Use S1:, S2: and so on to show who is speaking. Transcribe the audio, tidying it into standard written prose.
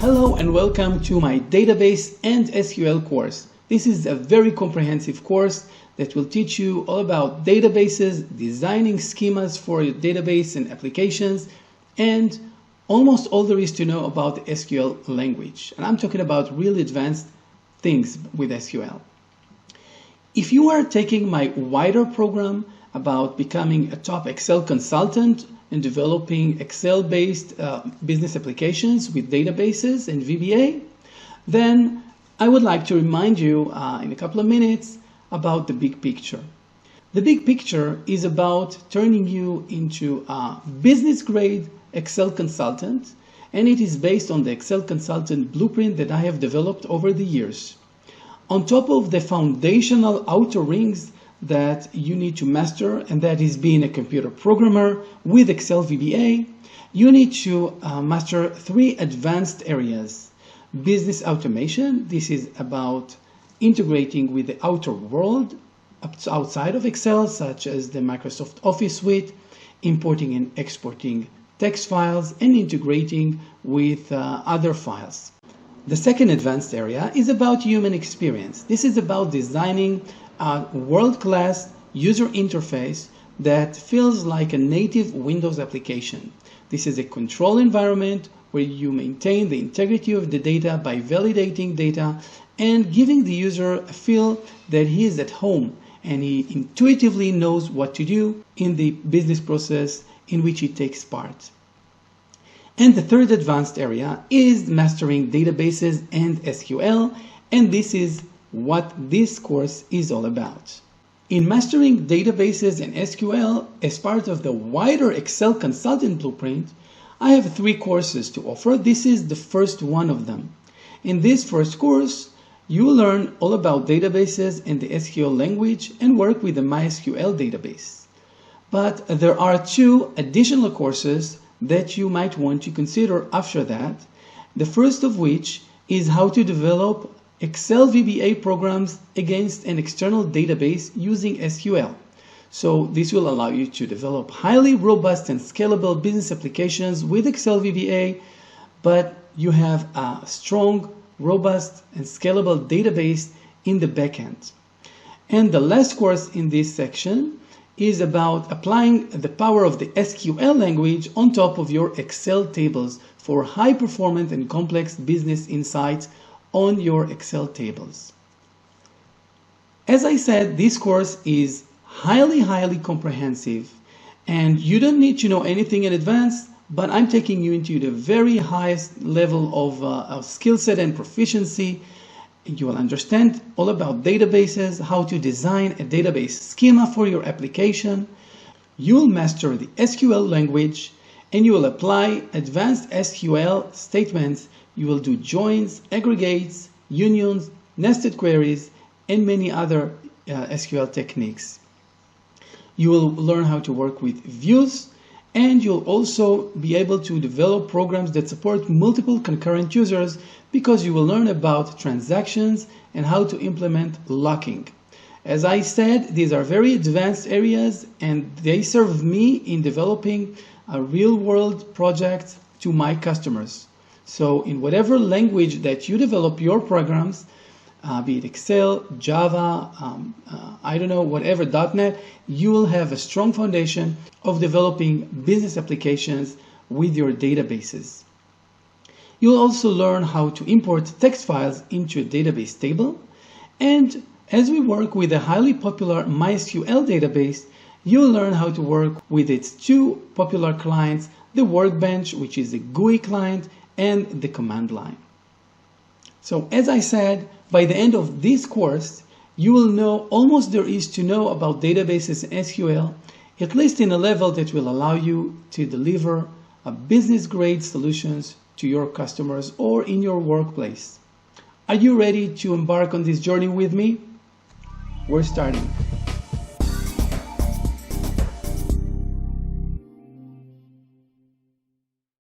S1: Hello and welcome to my Database and SQL course. This is a very comprehensive course that will teach you all about databases, designing schemas for your database and applications, and almost all there is to know about the SQL language. And I'm talking about really advanced things with SQL. If you are taking my wider program about becoming a top Excel consultant and developing Excel-based business applications with databases and VBA, then I would like to remind you in a couple of minutes about the big picture. The big picture is about turning you into a business-grade Excel consultant, and it is based on the Excel consultant blueprint that I have developed over the years. On top of the foundational outer rings that you need to master, and that is being a computer programmer with Excel VBA, you need to master three advanced areas. Business automation, this is about integrating with the outer world outside of Excel, such as the Microsoft Office suite, importing and exporting text files, and integrating with other files. The second advanced area is about human experience. This is about designing a world-class user interface that feels like a native Windows application. This is a control environment where you maintain the integrity of the data by validating data and giving the user a feel that he is at home and he intuitively knows what to do in the business process in which he takes part. And the third advanced area is mastering databases and SQL, and this is what this course is all about. In mastering databases and SQL as part of the wider Excel consultant blueprint, I have three courses to offer. This is the first one of them. In this first course, you will learn all about databases and the SQL language and work with the MySQL database. But there are two additional courses that you might want to consider after that. The first of which is how to develop Excel VBA programs against an external database using SQL. So this will allow you to develop highly robust and scalable business applications with Excel VBA, but you have a strong, robust, and scalable database in the backend. And the last course in this section is about applying the power of the SQL language on top of your Excel tables for high performance and complex business insights on your Excel tables. As I said, this course is highly comprehensive, and you don't need to know anything in advance, but I'm taking you into the very highest level of skill set and proficiency. You will understand all about databases, how to design a database schema for your application. You will master the SQL language, and you will apply advanced SQL statements. You will do joins, aggregates, unions, nested queries, and many other SQL techniques. You will learn how to work with views, and you'll also be able to develop programs that support multiple concurrent users because you will learn about transactions and how to implement locking. As I said, these are very advanced areas, and they serve me in developing a real-world project to my customers. So in whatever language that you develop your programs, be it Excel, Java, whatever, .NET, you will have a strong foundation of developing business applications with your databases. You'll also learn how to import text files into a database table. And as we work with a highly popular MySQL database, you'll learn how to work with its two popular clients, the Workbench, which is a GUI client, and the command line. So as I said, by the end of this course, you will know almost there is to know about databases and SQL, at least in a level that will allow you to deliver a business-grade solutions to your customers or in your workplace. Are you ready to embark on this journey with me? We're starting.